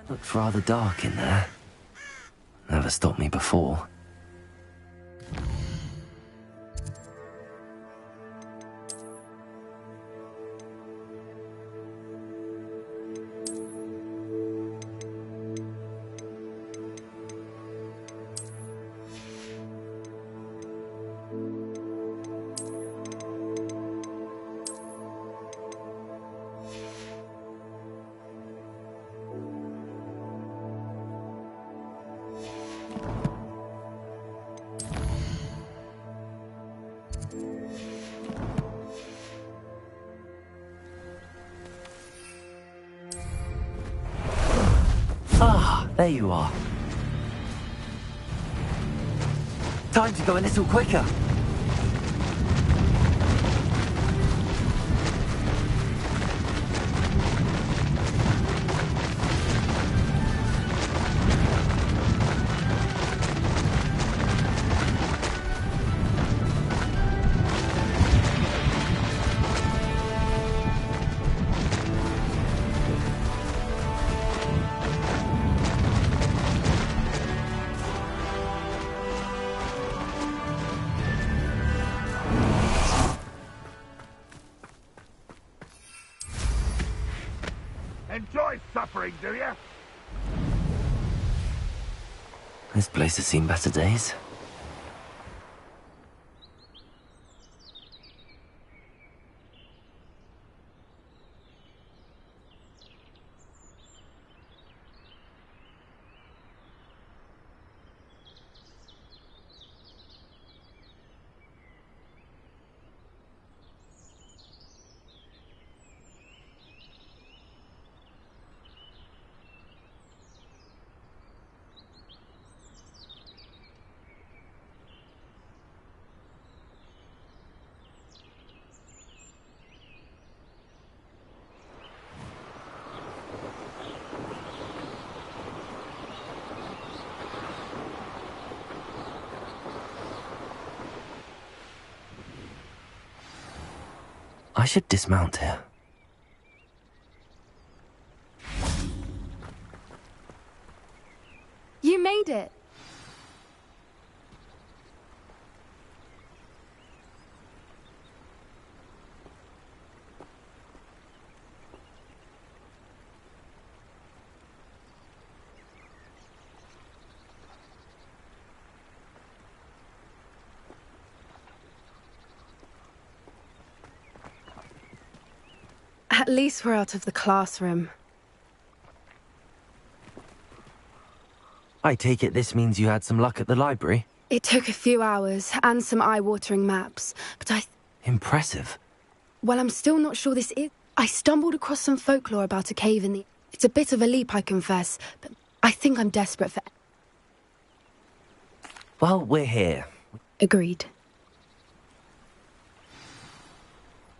Looked rather dark in there. Never stopped me before. Ah, there you are. Time to go a little quicker. Enjoy suffering, do you? This place has seen better days. I should dismount here. You made it! At least we're out of the classroom. I take it this means you had some luck at the library? It took a few hours and some eye-watering maps, but Impressive. well, I'm still not sure this is... I stumbled across some folklore about a cave in the... It's a bit of a leap, I confess, but I think I'm desperate for... Well, we're here. Agreed.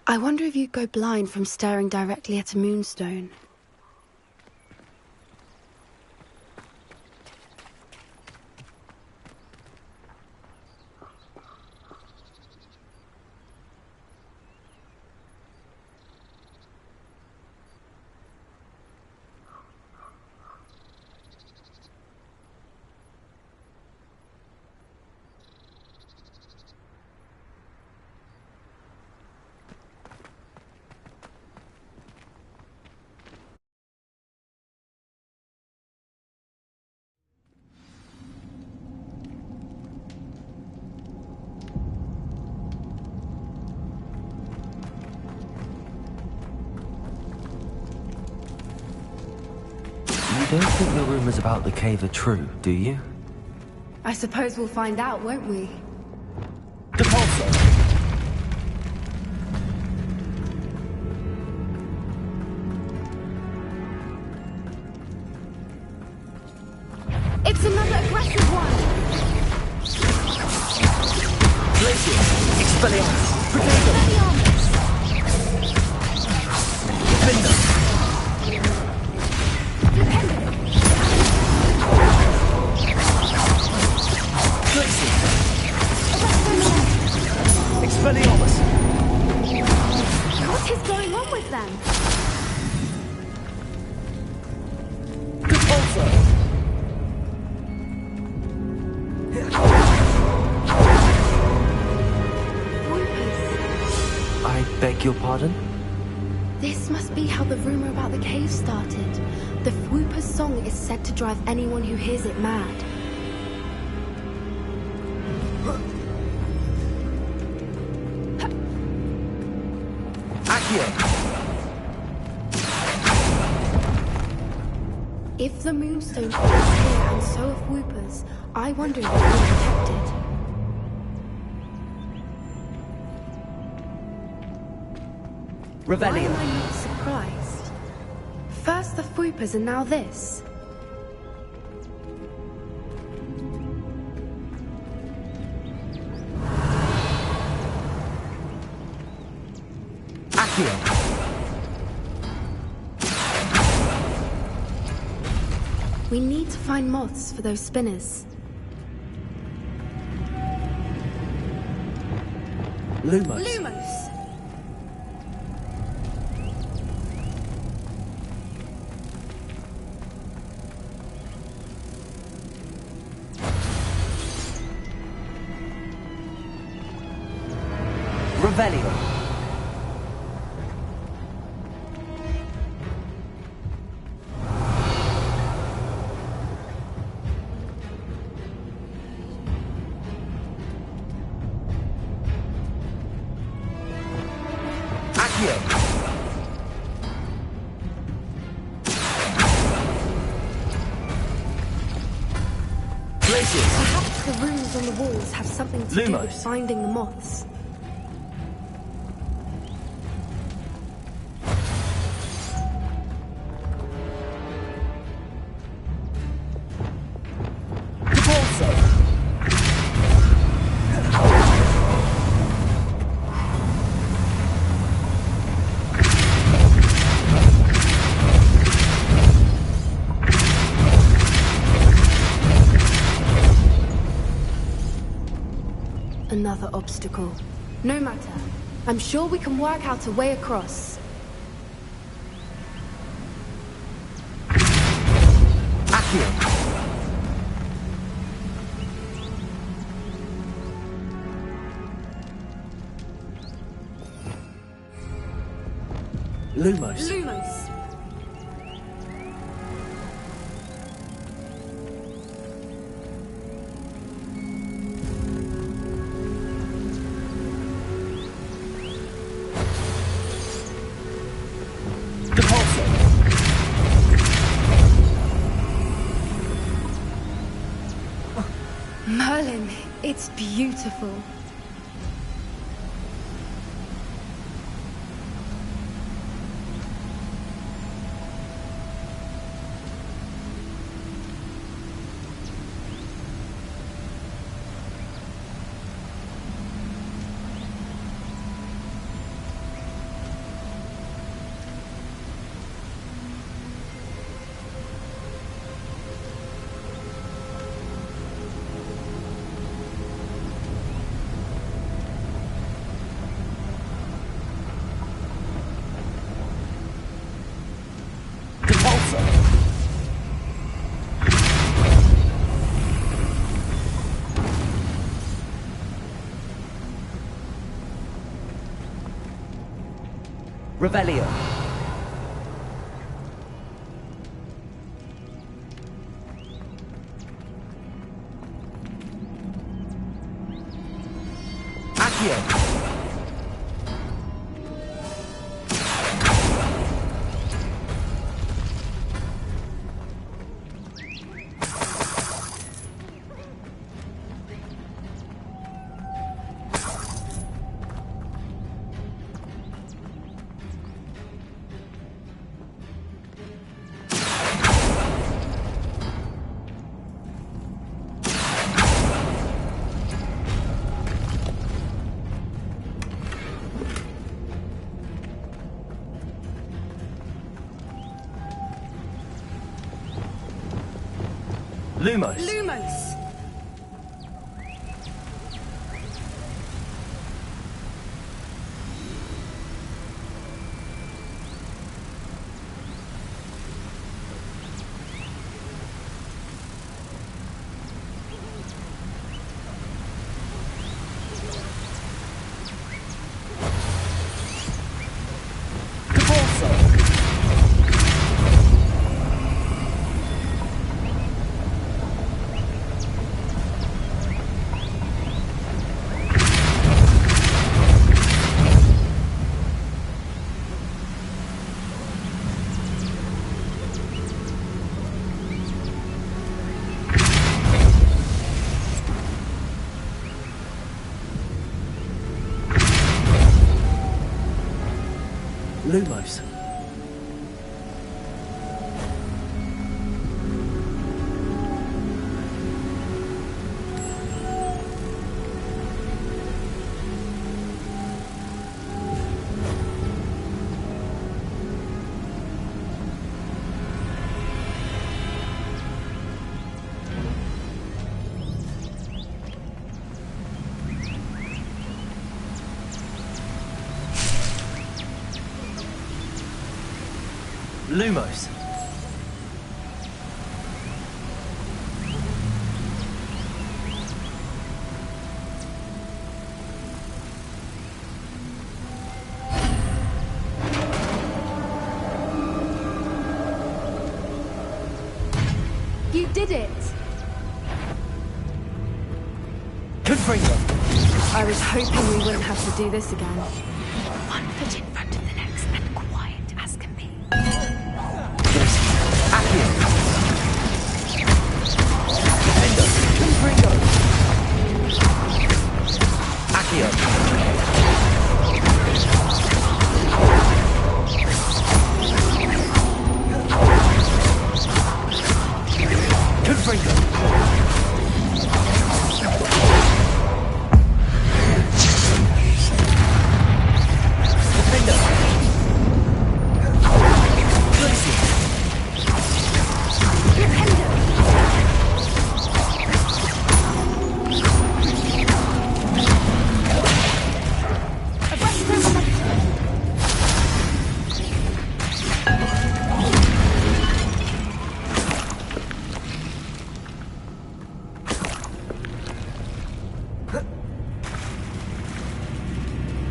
I wonder if you'd go blind from staring directly at a moonstone. don't think the rumors about the cave are true, do you? I suppose we'll find out, won't we? Depulso! It's another aggressive one! Glacier! Expelliarmus! Defender! Glacier! Expelliarmus! What is going on with them? Depulso! I beg your pardon? This must be how the rumor about the cave started. The Whooper's song is said to drive anyone who hears it mad. Accio! If the Moonstone is here and so have Whoopers, I wonder if we're protected. Why Revelio! am I not surprised? First the Whoopers and now this. Accio! We need to find moths for those spinners. Lumos! Lumos! Revelio! Accio! Glacier! Perhaps the runes on the walls have something to do with Lumos. finding the moths. Depulso! Another obstacle. No matter. I'm sure we can work out a way across. Accio! Lumos! Lumos! Depulso! Merlin, it's beautiful. Depulso! Revelio! Accio! Lumos. Lumos! Lumos. Lumos. You did it! Confringo. I was hoping we wouldn't have to do this again. One foot in front of the next and quiet as can be. Accio. Defender. Confringo. Accio.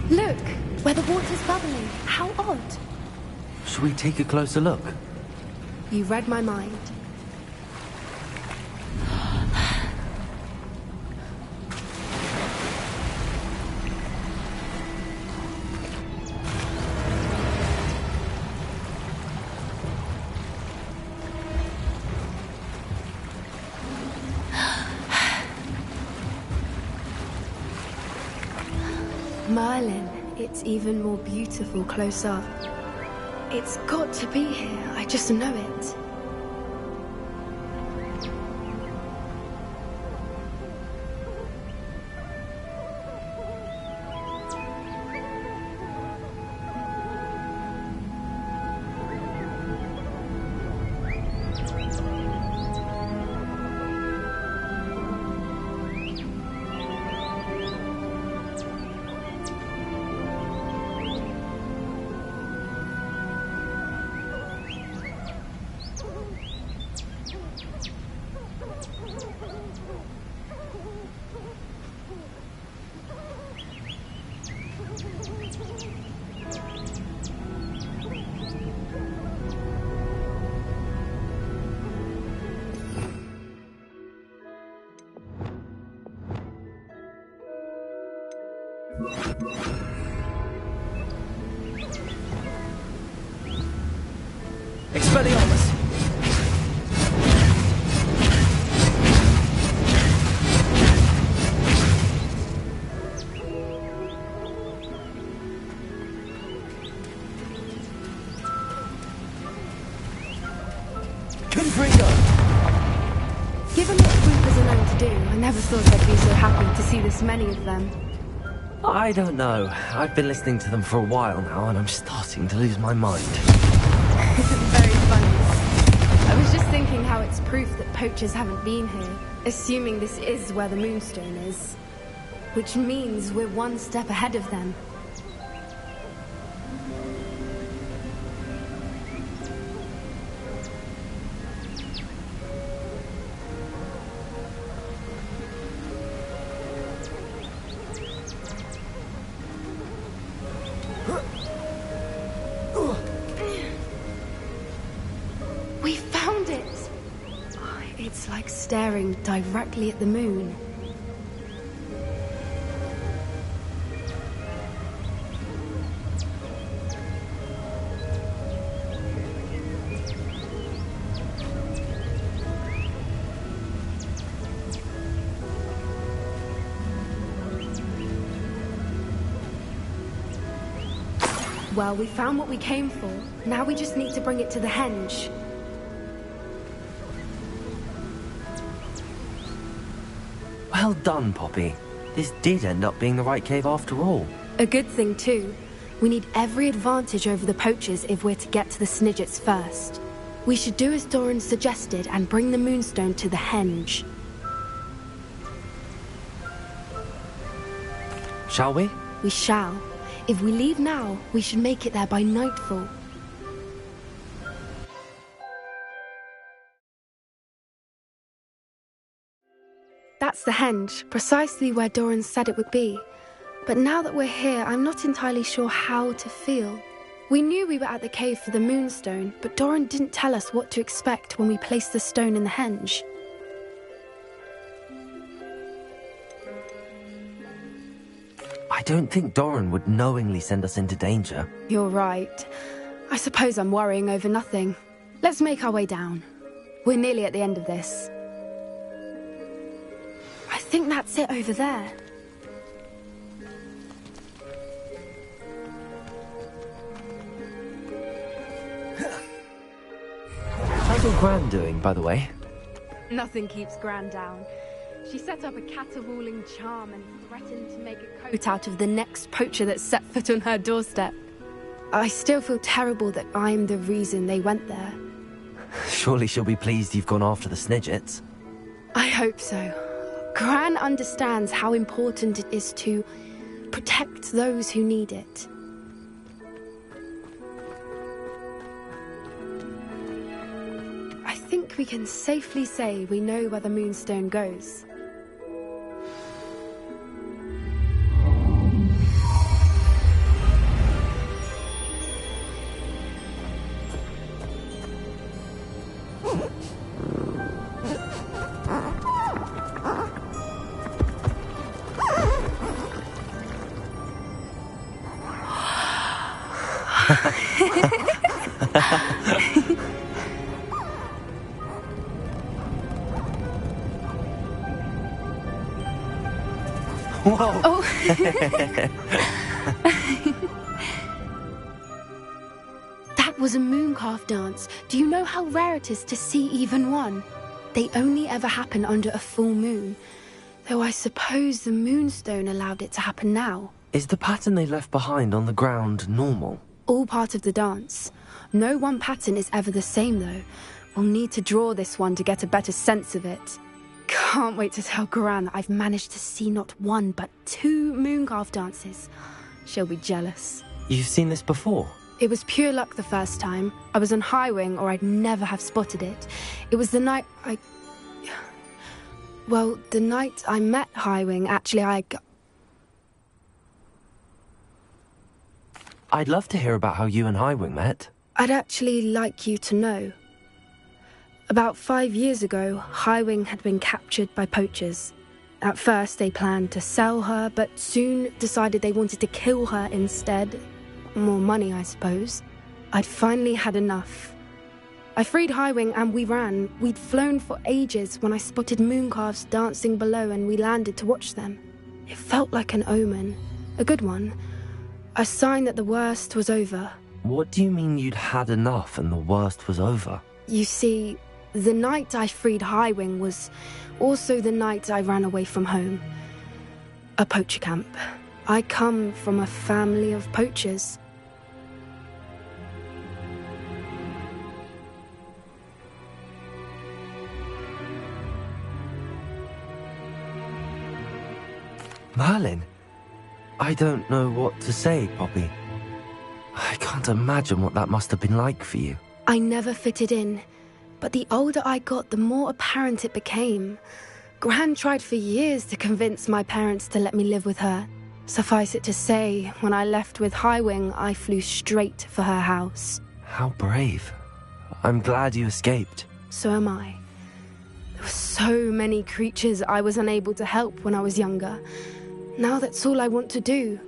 Look, where the water's bubbling. How odd. Should we take a closer look? You read my mind. Merlin, it's even more beautiful close up. It's got to be here, I just know it. Expelliarmus. Confringo. Given what Swoopers are known to do, I never thought I'd be so happy to see this many of them. I don't know. I've been listening to them for a while now, and I'm starting to lose my mind. Very funny. I was just thinking how it's proof that poachers haven't been here, assuming this is where the Moonstone is. Which means we're one step ahead of them. We found it! It's like staring directly at the moon. Well, we found what we came for. Now we just need to bring it to the henge. Well done, Poppy. This did end up being the right cave after all. A good thing, too. We need every advantage over the poachers if we're to get to the Snidgets first. We should do as Doran suggested and bring the Moonstone to the henge. Shall we? We shall. If we leave now, we should make it there by nightfall. That's the henge, precisely where Doran said it would be. But now that we're here, I'm not entirely sure how to feel. We knew we were at the cave for the Moonstone, but Doran didn't tell us what to expect when we placed the stone in the henge. I don't think Doran would knowingly send us into danger. You're right. I suppose I'm worrying over nothing. Let's make our way down. We're nearly at the end of this. I think that's it over there. How's your Gran doing, by the way? Nothing keeps Gran down. She set up a caterwauling charm and threatened to make a coat out of the next poacher that set foot on her doorstep. I still feel terrible that I'm the reason they went there. Surely she'll be pleased you've gone after the Snidgets. I hope so. Gran understands how important it is to protect those who need it. I think we can safely say we know where the Moonstone goes. Whoa! Oh. That was a mooncalf dance. Do you know how rare it is to see even one? They only ever happen under a full moon. Though I suppose the Moonstone allowed it to happen now. Is the pattern they left behind on the ground normal? All part of the dance. No one pattern is ever the same, though. We'll need to draw this one to get a better sense of it. Can't wait to tell Gran that I've managed to see not one, but 2 mooncalf dances. She'll be jealous. You've seen this before? It was pure luck the first time. I was on Highwing, or I'd never have spotted it. It was the night Well, the night I met Highwing, actually, I'd love to hear about how you and Highwing met. I'd actually like you to know. About 5 years ago, Highwing had been captured by poachers. At first, they planned to sell her, but soon decided they wanted to kill her instead. More money, I suppose. I'd finally had enough. I freed Highwing and we ran. We'd flown for ages when I spotted mooncalves dancing below and we landed to watch them. It felt like an omen. A good one. A sign that the worst was over. What do you mean you'd had enough and the worst was over? You see, the night I freed Highwing was also the night I ran away from home. A poacher camp. I come from a family of poachers. Merlin? I don't know what to say, Poppy. I can't imagine what that must have been like for you. I never fitted in, but the older I got, the more apparent it became. Gran tried for years to convince my parents to let me live with her. Suffice it to say, when I left with Highwing, I flew straight for her house. How brave. I'm glad you escaped. So am I. There were so many creatures I was unable to help when I was younger. Now that's all I want to do.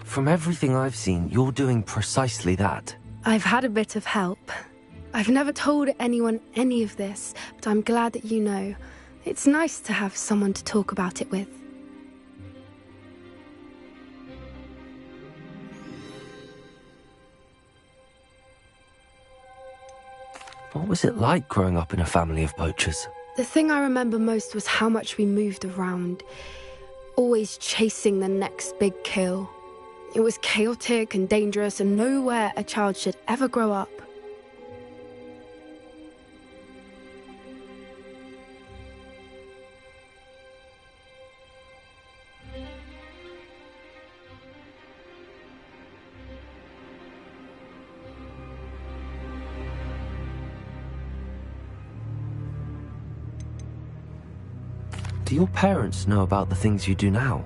From everything I've seen, you're doing precisely that. I've had a bit of help. I've never told anyone any of this, but I'm glad that you know. It's nice to have someone to talk about it with. What was it like growing up in a family of poachers? The thing I remember most was how much we moved around, always chasing the next big kill. It was chaotic and dangerous, and nowhere a child should ever grow up. Do your parents know about the things you do now?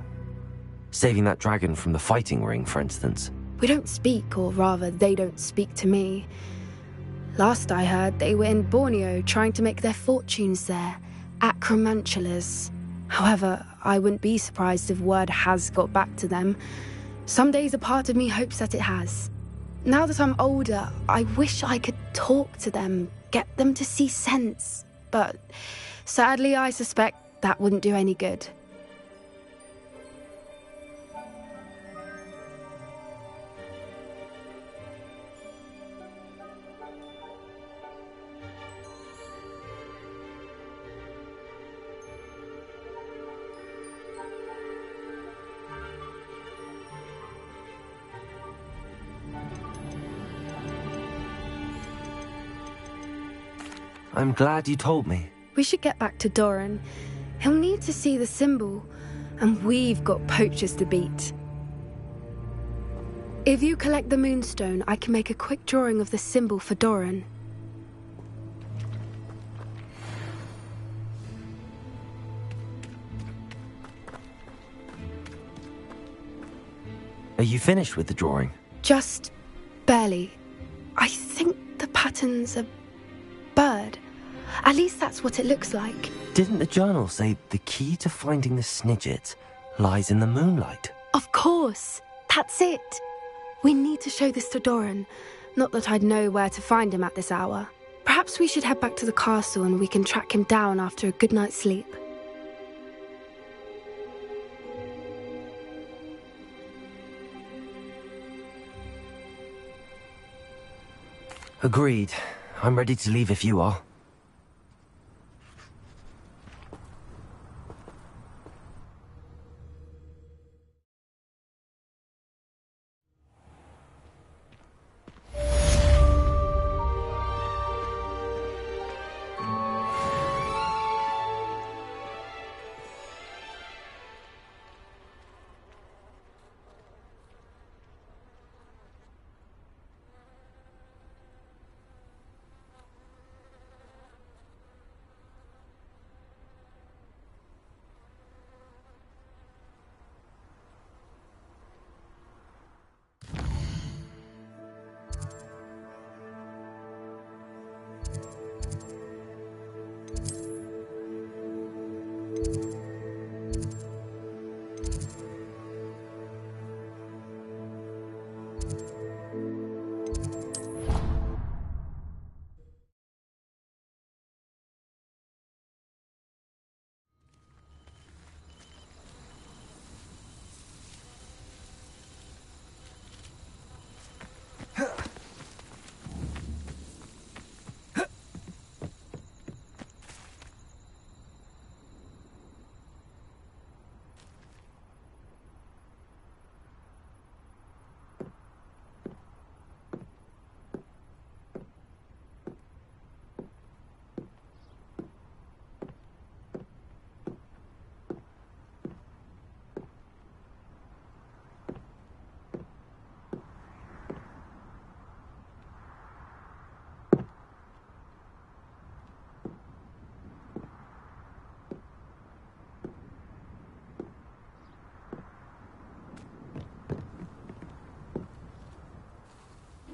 Saving that dragon from the fighting ring, for instance. We don't speak, or rather, they don't speak to me. Last I heard, they were in Borneo trying to make their fortunes there, acromantulas. However, I wouldn't be surprised if word has got back to them. Some days a part of me hopes that it has. Now that I'm older, I wish I could talk to them, get them to see sense. But sadly, I suspect that wouldn't do any good. I'm glad you told me. We should get back to Doran. He'll need to see the symbol, and we've got poachers to beat. If you collect the moonstone, I can make a quick drawing of the symbol for Doran. Are you finished with the drawing? Just barely. I think the pattern's a bird. At least that's what it looks like. Didn't the journal say the key to finding the Snidget lies in the moonlight? Of course. That's it. We need to show this to Doran. Not that I'd know where to find him at this hour. Perhaps we should head back to the castle and we can track him down after a good night's sleep. Agreed. I'm ready to leave if you are.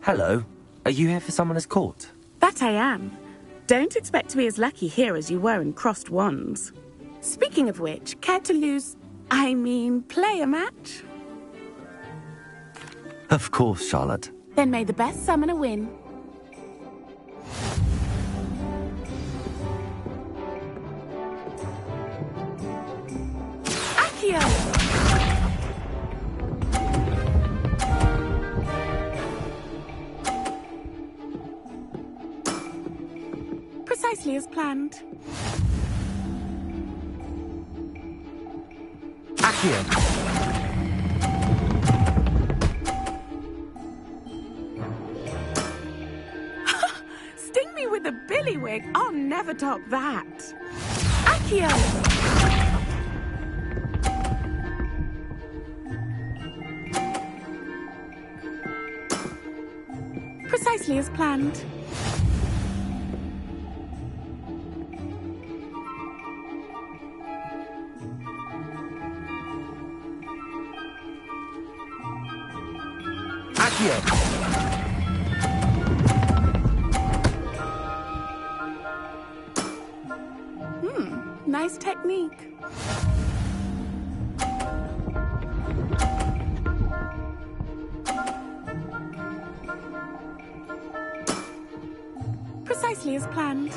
Hello. Are you here for Summoner's Court? That I am. Don't expect to be as lucky here as you were in Crossed Wands. Speaking of which, care to play a match? Of course, Charlotte. Then may the best summoner win. Accio! Precisely as planned. Accio! Sting me with a billywig. I'll never top that. Accio! Precisely as planned. Accio! Nice technique. Precisely as planned.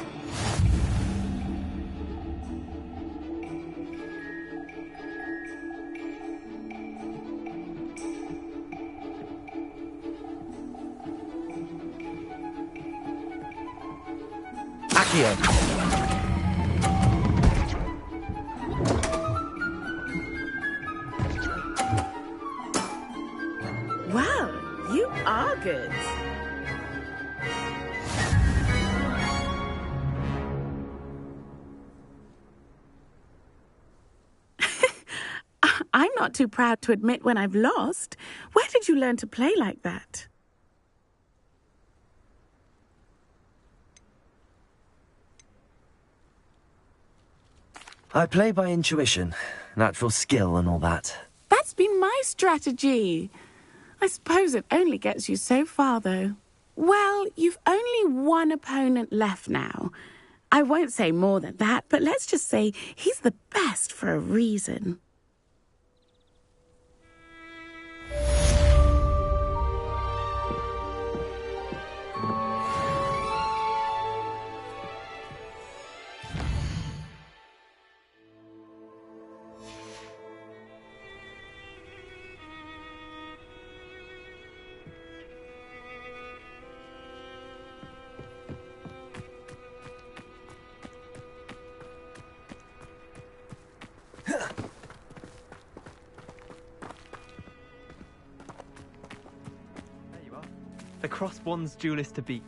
Accio! Wow, you are good. I'm not too proud to admit when I've lost. Where did you learn to play like that? I play by intuition, natural skill and all that. That's been my strategy. I suppose it only gets you so far, though. Well, you've only one opponent left now. I won't say more than that, but let's just say he's the best for a reason. The Crossed Wands duelist to beat.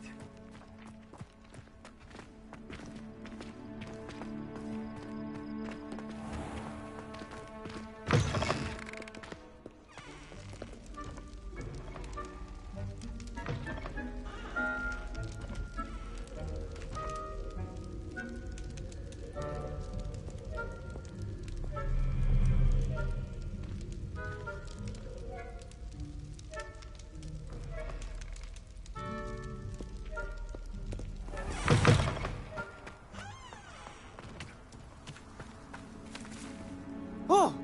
Oh!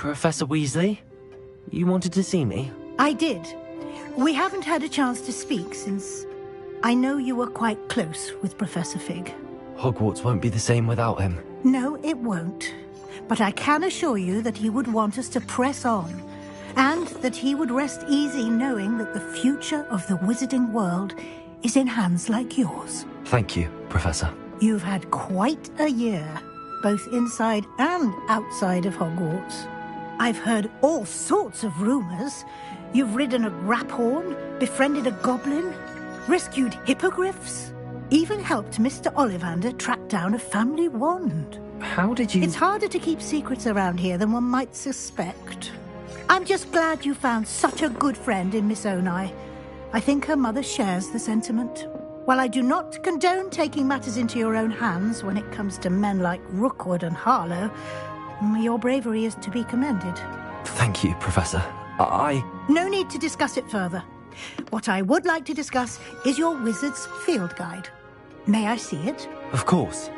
Professor Weasley? You wanted to see me? I did. We haven't had a chance to speak since I know you were quite close with Professor Fig. Hogwarts won't be the same without him. No, it won't. But I can assure you that he would want us to press on, and that he would rest easy knowing that the future of the wizarding world is in hands like yours. Thank you, Professor. You've had quite a year, both inside and outside of Hogwarts. I've heard all sorts of rumours. You've ridden a graphorn, befriended a goblin, rescued hippogriffs, even helped Mr. Ollivander track down a family wand. How did you... It's harder to keep secrets around here than one might suspect. I'm just glad you found such a good friend in Miss Onai. I think her mother shares the sentiment. While I do not condone taking matters into your own hands when it comes to men like Rookwood and Harlow, your bravery is to be commended. Thank you, Professor. No need to discuss it further. What I would like to discuss is your wizard's field guide. May I see it? Of course.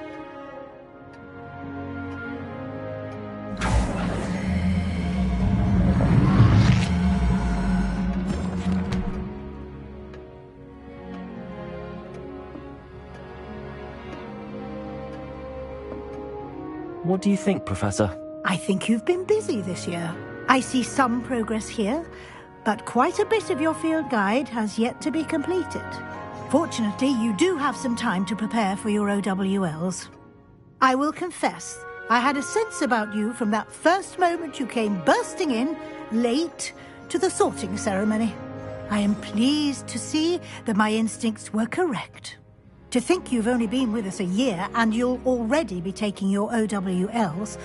What do you think, Professor? I think you've been busy this year. I see some progress here, but quite a bit of your field guide has yet to be completed. Fortunately, you do have some time to prepare for your OWLs. I will confess, I had a sense about you from that first moment you came bursting in, late, to the sorting ceremony. I am pleased to see that my instincts were correct. To think you've only been with us a year and you'll already be taking your OWLs,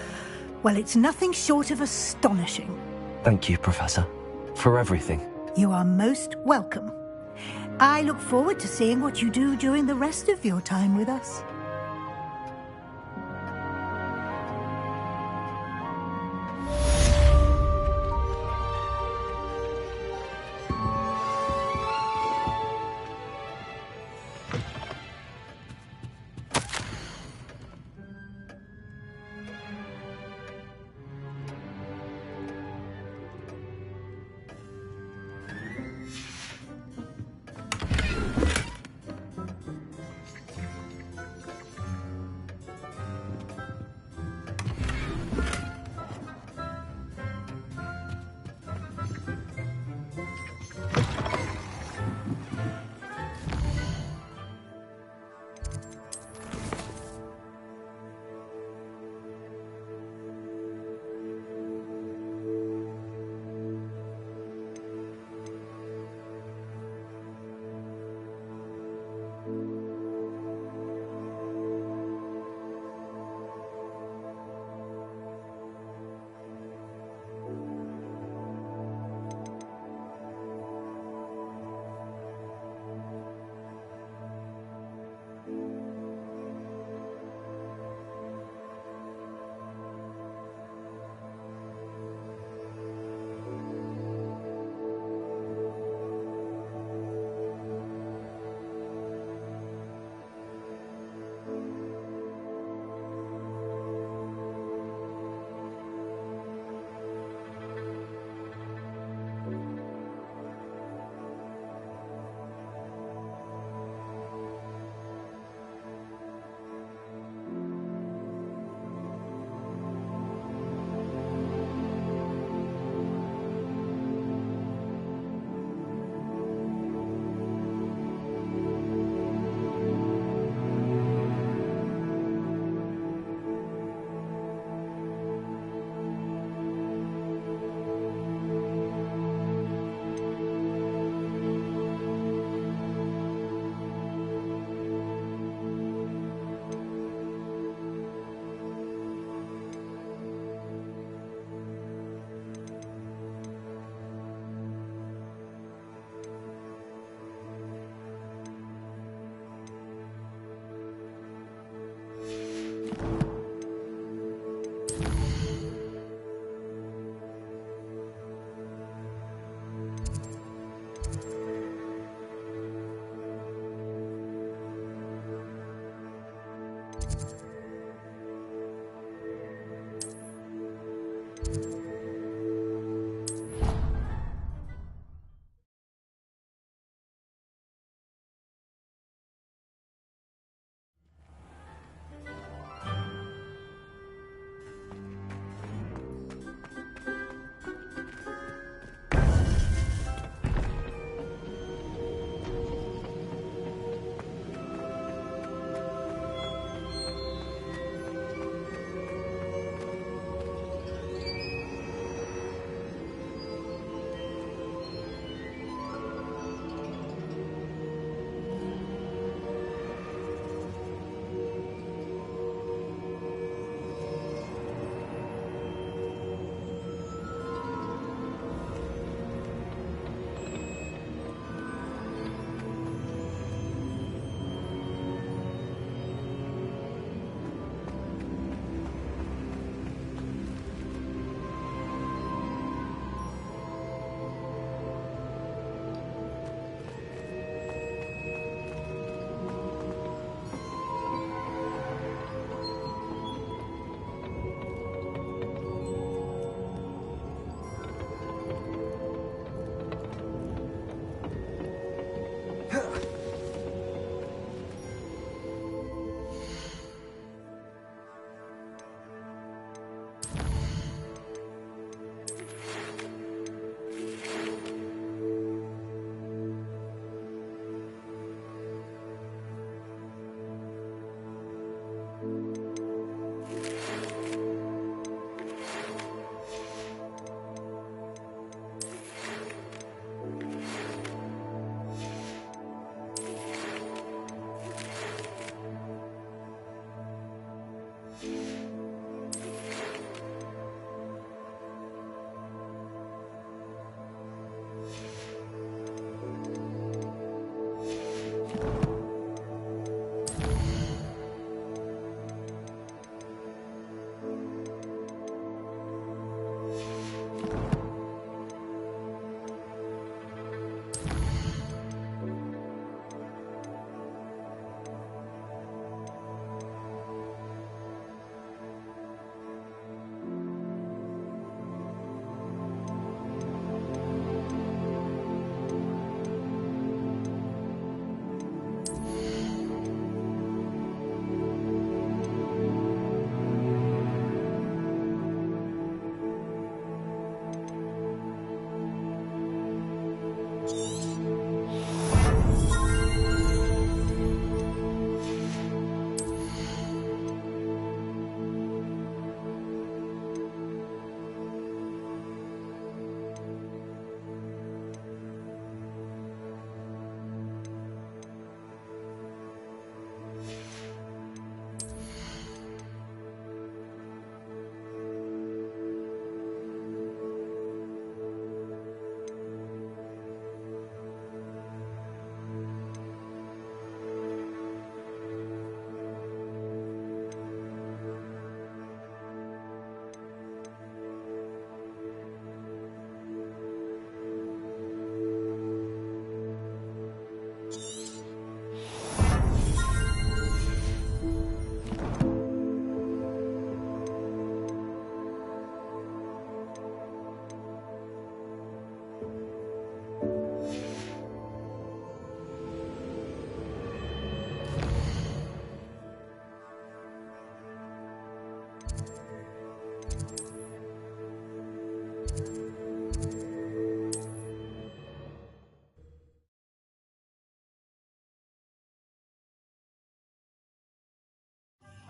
well, it's nothing short of astonishing. Thank you, Professor, for everything. You are most welcome. I look forward to seeing what you do during the rest of your time with us.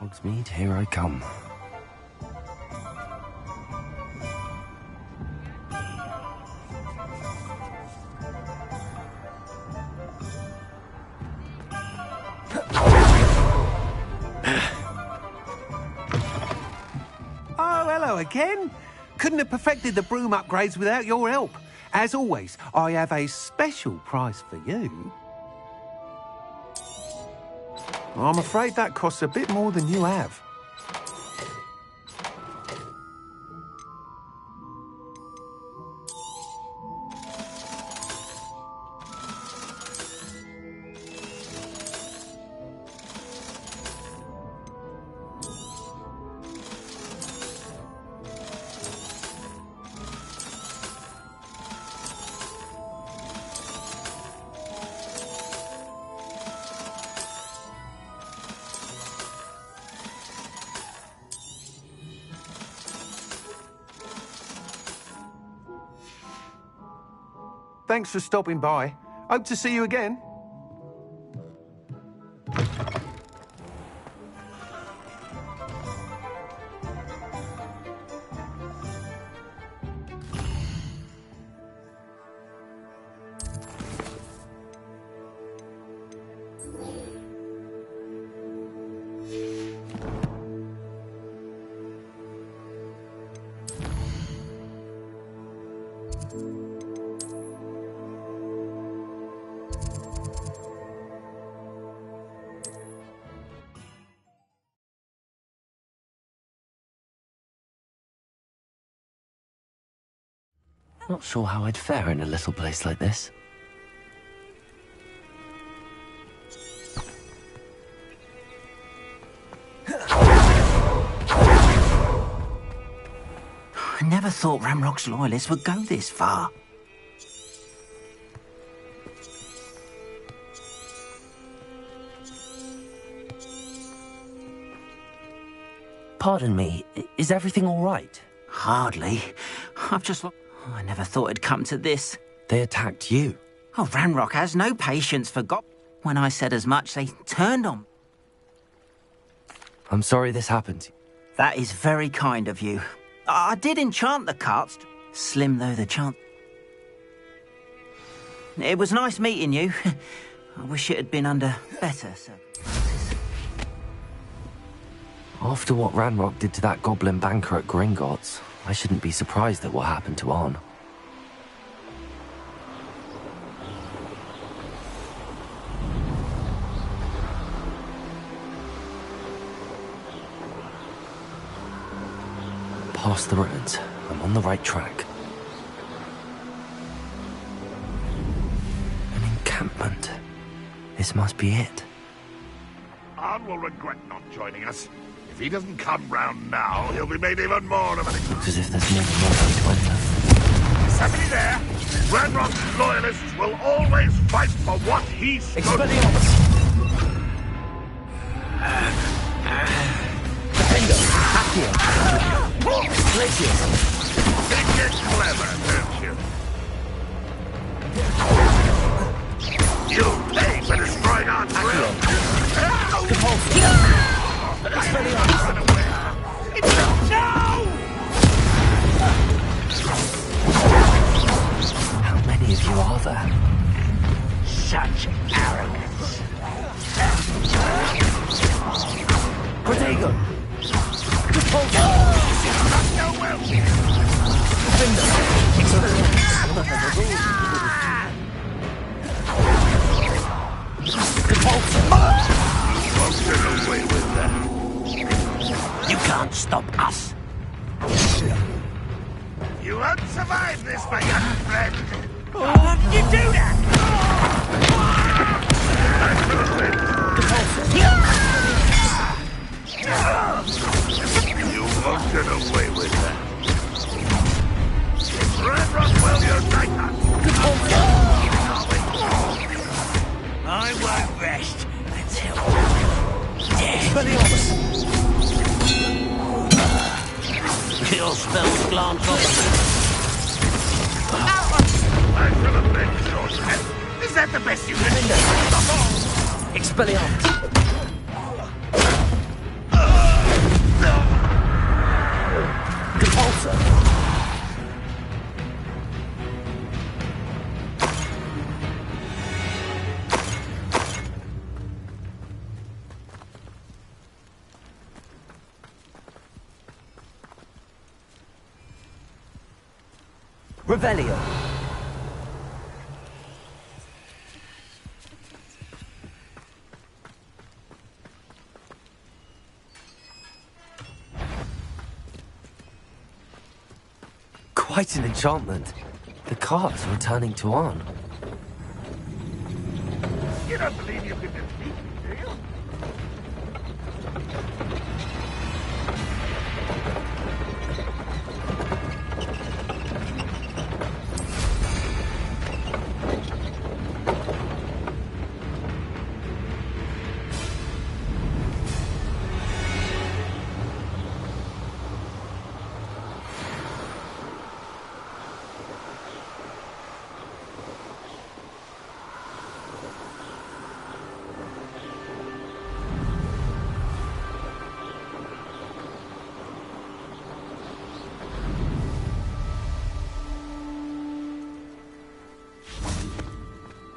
Hogsmeade, here I come. Oh, hello again. Couldn't have perfected the broom upgrades without your help. As always, I have a special prize for you. I'm afraid that costs a bit more than you have. Thanks for stopping by. Hope to see you again. Not sure how I'd fare in a little place like this. I never thought Ramrock's loyalists would go this far. Pardon me, is everything all right? Hardly. I've just... I never thought it'd come to this. They attacked you. Oh, Ranrock has no patience for God. When I said as much, they turned on me. I'm sorry this happened. That is very kind of you. I did enchant the carts, slim though the chance. It was nice meeting you. I wish it had been under better circumstances. After what Ranrock did to that goblin banker at Gringotts, I shouldn't be surprised at what happened to Arn. Past the ruins. I'm on the right track. An encampment. This must be it. Arn will regret not joining us. If he doesn't come round now, he'll be made even more of an... Looks as if there's more than one way to enter. Somebody there! Ranrock's loyalists will always fight for what he stood for. Think you're clever, don't you? You pay for destroying our thrill! Run away! No! How many of you are there? Such arrogance! Protego! You can't stop us. You won't survive this, my young friend! How did you do that? You won't get away with that. Ranrock will unite us! I won't rest until death. Your spells glance off. I shall avenge your death. Is that the best you can do? Expelliarmus! Revelio. Quite an enchantment. The carts are returning to Arn. You don't believe you can defeat me, do you?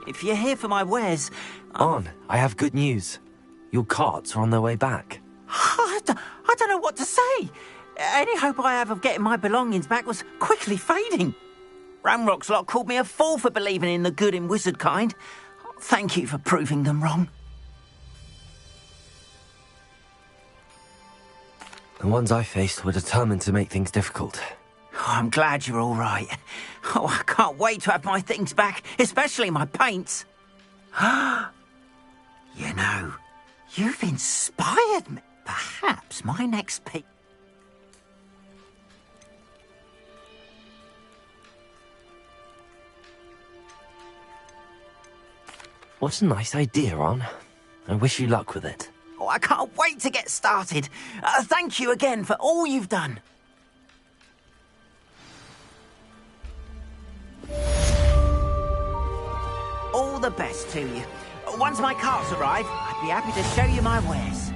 If you're here for my wares... Arn, I have good news. Your carts are on their way back. I don't know what to say. Any hope I have of getting my belongings back was quickly fading. Ramrock's lot called me a fool for believing in the good in wizard kind. Thank you for proving them wrong. The ones I faced were determined to make things difficult. Oh, I'm glad you're all right. Oh, I can't wait to have my things back, especially my paints. You know, you've inspired me. Perhaps my next piece... What a nice idea, Arn. I wish you luck with it. Oh, I can't wait to get started. Thank you again for all you've done. All the best to you. Once my carts arrive, I'd be happy to show you my wares.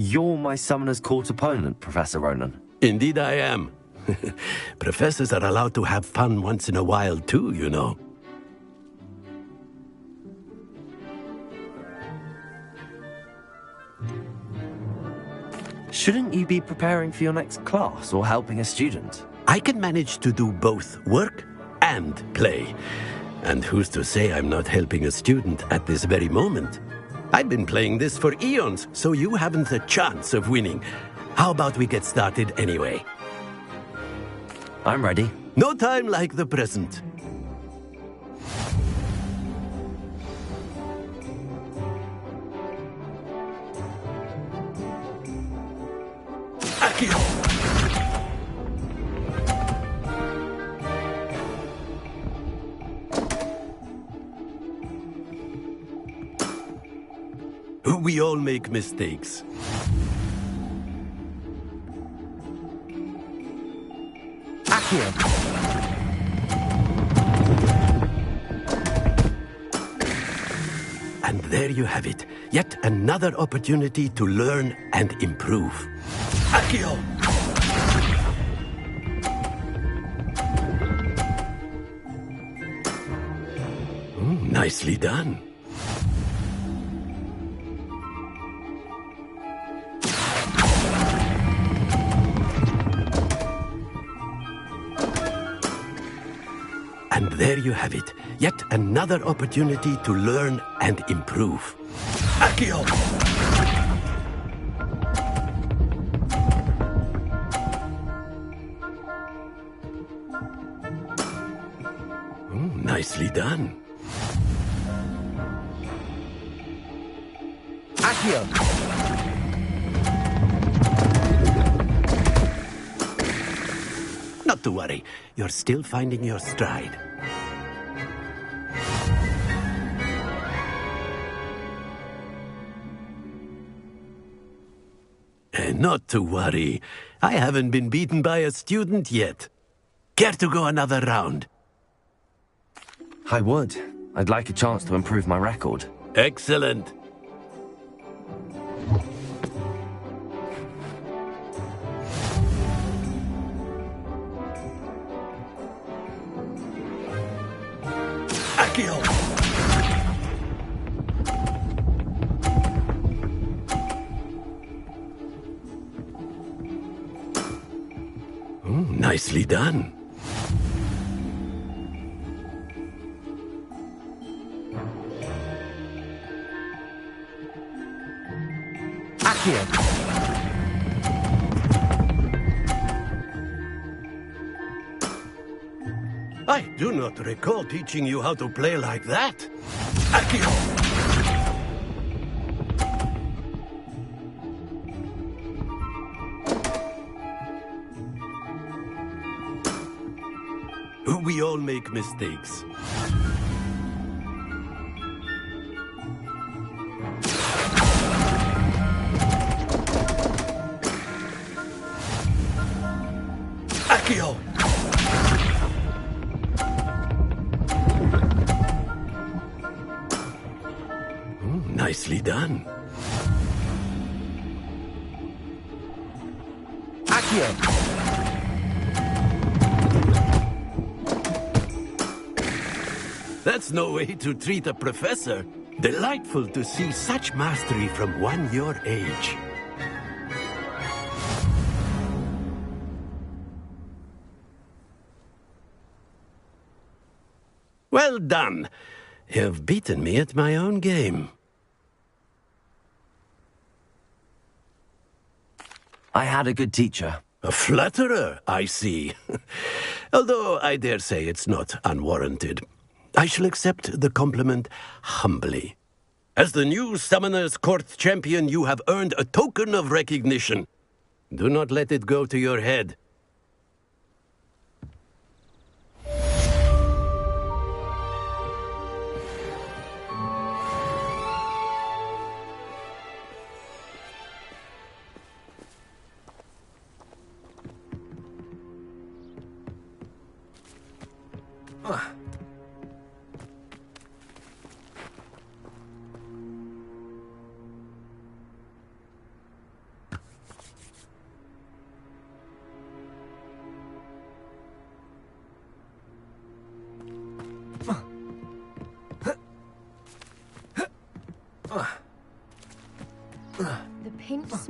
You're my Summoner's Court opponent, Professor Ronan. Indeed I am. Professors are allowed to have fun once in a while too, you know. Shouldn't you be preparing for your next class or helping a student? I can manage to do both work and play. And who's to say I'm not helping a student at this very moment? I've been playing this for eons, so you haven't a chance of winning. How about we get started anyway? I'm ready. No time like the present. Accio! We all make mistakes. Accio! And there you have it. Yet another opportunity to learn and improve. Accio! Nicely done. And there you have it. Yet another opportunity to learn and improve. Accio! Nicely done. Accio! Not to worry. You're still finding your stride. Not to worry. I haven't been beaten by a student yet. Care to go another round? I would. I'd like a chance to improve my record. Excellent. Accio! Nicely done. Accio! I do not recall teaching you how to play like that. Accio! We all make mistakes. Accio! Nicely done. Accio! That's no way to treat a professor. Delightful to see such mastery from one your age. Well done. You've beaten me at my own game. I had a good teacher. A flatterer, I see. Although I dare say it's not unwarranted. I shall accept the compliment humbly. As the new Summoner's Court champion, you have earned a token of recognition. Do not let it go to your head.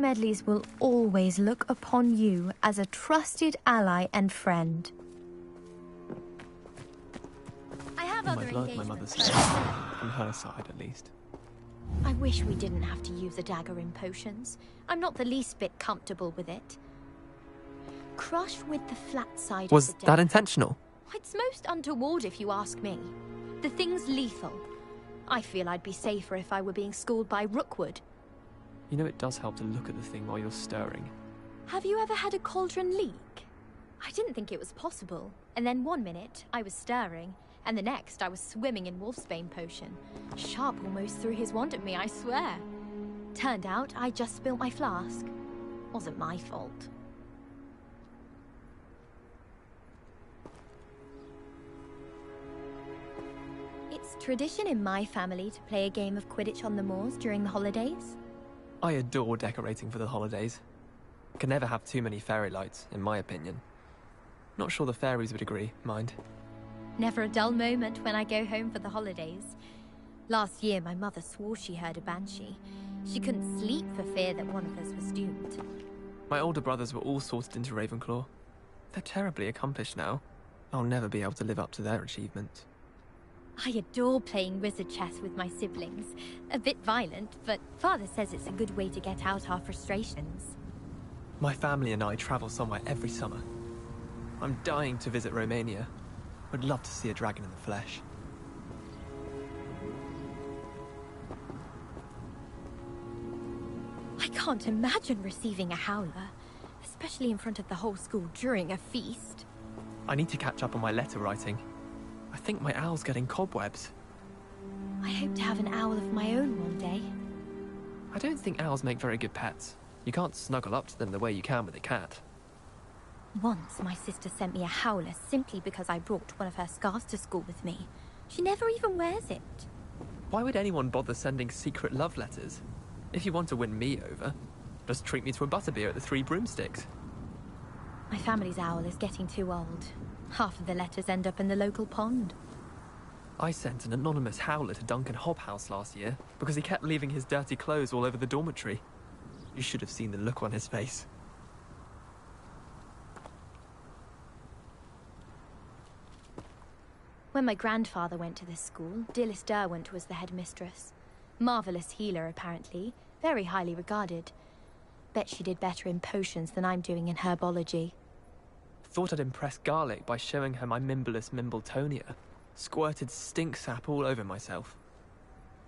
Smedleys will always look upon you as a trusted ally and friend. I have In other my blood, my engagements. mother's on her side, at least. I wish we didn't have to use a dagger in potions. I'm not the least bit comfortable with it. Crush with the flat side Was of the that dagger. intentional? It's most untoward if you ask me. The thing's lethal. I feel I'd be safer if I were being schooled by Rookwood. You know it does help to look at the thing while you're stirring. Have you ever had a cauldron leak? I didn't think it was possible. And then one minute, I was stirring, and the next, I was swimming in Wolfsbane potion. Sharp almost threw his wand at me, I swear. Turned out, I just spilled my flask. Wasn't my fault. It's tradition in my family to play a game of Quidditch on the moors during the holidays. I adore decorating for the holidays. Can never have too many fairy lights, in my opinion. Not sure the fairies would agree, mind. Never a dull moment when I go home for the holidays. Last year, my mother swore she heard a banshee. She couldn't sleep for fear that one of us was doomed. My older brothers were all sorted into Ravenclaw. They're terribly accomplished now. I'll never be able to live up to their achievements. I adore playing wizard chess with my siblings. A bit violent, but Father says it's a good way to get out our frustrations. My family and I travel somewhere every summer. I'm dying to visit Romania. Would love to see a dragon in the flesh. I can't imagine receiving a howler, especially in front of the whole school during a feast. I need to catch up on my letter writing. I think my owl's getting cobwebs. I hope to have an owl of my own one day. I don't think owls make very good pets. You can't snuggle up to them the way you can with a cat. Once, my sister sent me a howler simply because I brought one of her scarves to school with me. She never even wears it. Why would anyone bother sending secret love letters? If you want to win me over, just treat me to a butterbeer at the Three Broomsticks. My family's owl is getting too old. Half of the letters end up in the local pond. I sent an anonymous howler to Duncan Hobhouse last year because he kept leaving his dirty clothes all over the dormitory. You should have seen the look on his face. When my grandfather went to this school, Dilys Derwent was the headmistress. Marvellous healer, apparently. Very highly regarded. Bet she did better in potions than I'm doing in herbology. Thought I'd impress Garlic by showing her my Mimbleless Mimbletonia. Squirted stink sap all over myself.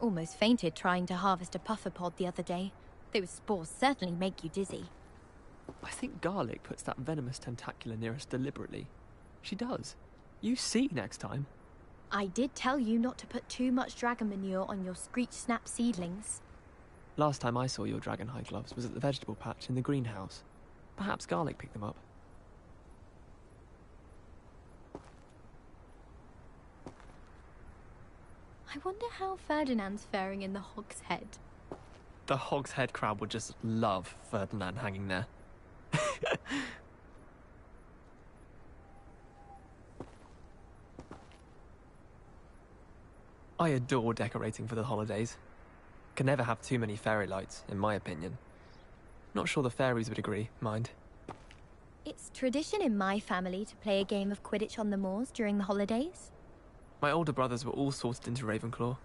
Almost fainted trying to harvest a pufferpod the other day. Those spores certainly make you dizzy. I think Garlic puts that venomous tentacula near us deliberately. She does. You see next time. I did tell you not to put too much dragon manure on your Screech Snap seedlings. Last time I saw your dragonhide gloves was at the vegetable patch in the greenhouse. Perhaps Garlic picked them up. I wonder how Ferdinand's faring in the Hog's Head. The Hog's Head crowd would just love Ferdinand hanging there. I adore decorating for the holidays. Can never have too many fairy lights, in my opinion. Not sure the fairies would agree, mind. It's tradition in my family to play a game of Quidditch on the moors during the holidays. My older brothers were all sorted into Ravenclaw.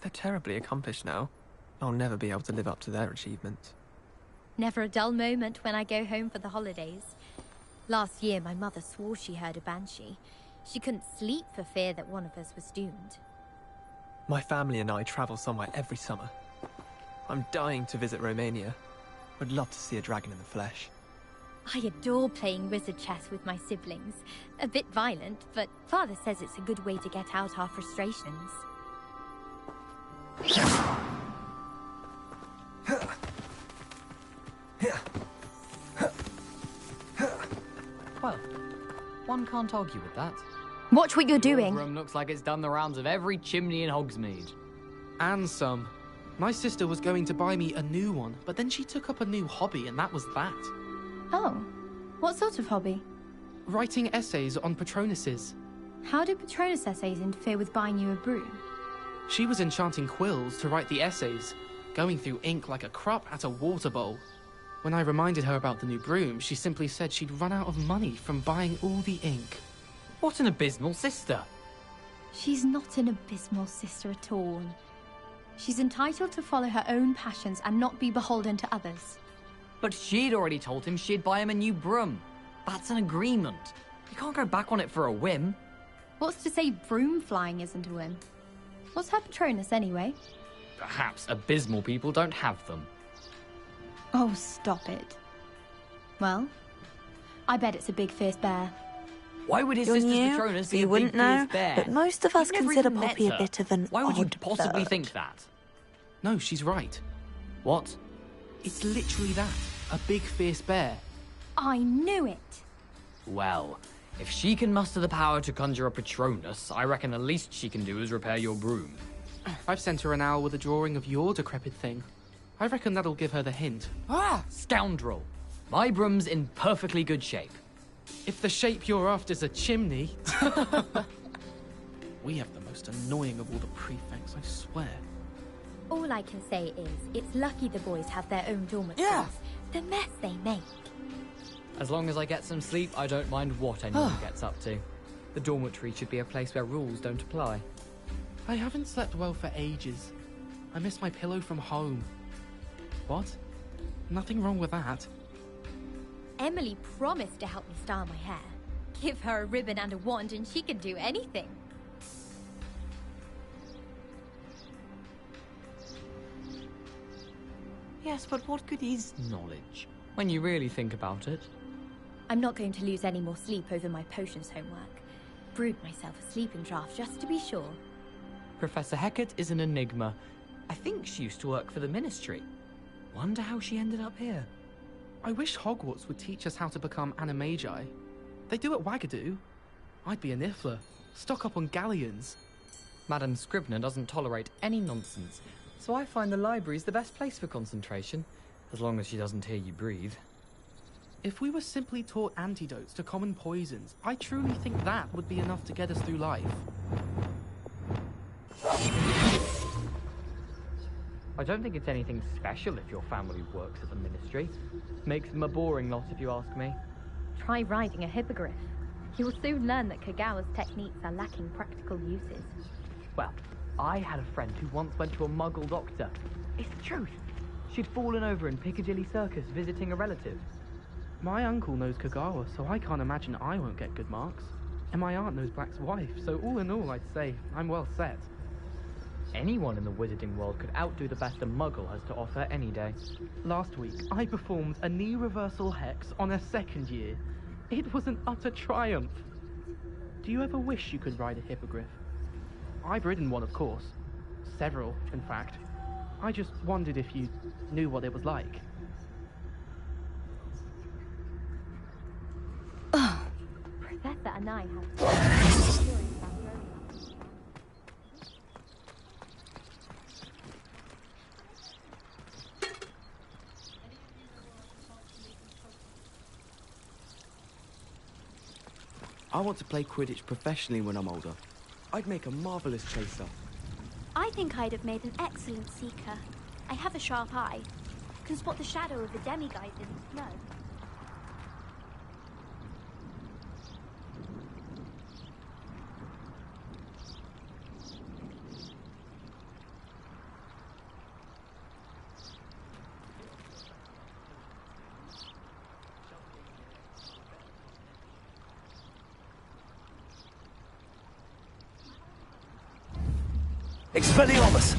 They're terribly accomplished now. I'll never be able to live up to their achievements. Never a dull moment when I go home for the holidays. Last year, my mother swore she heard a banshee. She couldn't sleep for fear that one of us was doomed. My family and I travel somewhere every summer. I'm dying to visit Romania. Would love to see a dragon in the flesh. I adore playing wizard chess with my siblings. A bit violent, but Father says it's a good way to get out our frustrations. Well, one can't argue with that. Watch what you're doing. Your room looks like it's done the rounds of every chimney in Hogsmeade. And some. My sister was going to buy me a new one, but then she took up a new hobby, and that was that. Oh, what sort of hobby? Writing essays on Patronuses. How do Patronus essays interfere with buying you a broom? She was enchanting quills to write the essays, going through ink like a crop at a water bowl. When I reminded her about the new broom, she simply said she'd run out of money from buying all the ink. What an abysmal sister. She's not an abysmal sister at all. She's entitled to follow her own passions and not be beholden to others. But she'd already told him she'd buy him a new broom. That's an agreement. You can't go back on it for a whim. What's to say broom flying isn't a whim? What's her Patronus anyway? Perhaps abysmal people don't have them. Oh, stop it. Well, I bet it's a big fierce bear. Why would his You're sister's new, Patronus so be you a big wouldn't know, fierce bear? but most of us You've never consider even met Poppy a her. bit of an Why would you odd possibly bird. think that? No, she's right. What? It's literally that. A big fierce bear. I knew it! Well, if she can muster the power to conjure a Patronus, I reckon the least she can do is repair your broom. I've sent her an owl with a drawing of your decrepit thing. I reckon that'll give her the hint. Ah, scoundrel! My broom's in perfectly good shape. If the shape you're after's a chimney... We have the most annoying of all the prefects, I swear. All I can say is, it's lucky the boys have their own dormitories. Yeah. The mess they make. As long as I get some sleep, I don't mind what anyone gets up to. The dormitory should be a place where rules don't apply. I haven't slept well for ages. I miss my pillow from home. What? Nothing wrong with that. Emily promised to help me style my hair. Give her a ribbon and a wand and she can do anything. Yes, but what good is knowledge, when you really think about it? I'm not going to lose any more sleep over my potions homework. Brewed myself a sleeping draft just to be sure. Professor Hecat is an enigma. I think she used to work for the Ministry. Wonder how she ended up here. I wish Hogwarts would teach us how to become animagi. They do at Wagadu. I'd be a Niffler. Stock up on galleons. Madame Scribner doesn't tolerate any nonsense, so I find the library's the best place for concentration, as long as she doesn't hear you breathe. If we were simply taught antidotes to common poisons, I truly think that would be enough to get us through life. I don't think it's anything special if your family works at the Ministry. Makes them a boring lot, if you ask me. Try riding a hippogriff. You'll soon learn that Kagawa's techniques are lacking practical uses. Well, I had a friend who once went to a Muggle doctor. It's the truth. She'd fallen over in Piccadilly Circus visiting a relative. My uncle knows Kagawa, so I can't imagine I won't get good marks. And my aunt knows Black's wife, so all in all, I'd say I'm well set. Anyone in the wizarding world could outdo the best a Muggle has to offer any day. Last week, I performed a knee reversal hex on a second year. It was an utter triumph. Do you ever wish you could ride a hippogriff? I've ridden one, of course. Several, in fact. I just wondered if you knew what it was like. Professor and I have... I want to play Quidditch professionally when I'm older. I'd make a marvellous chaser. I think I'd have made an excellent seeker. I have a sharp eye. Can spot the shadow of a demiguise in the snow. Expelliarmus!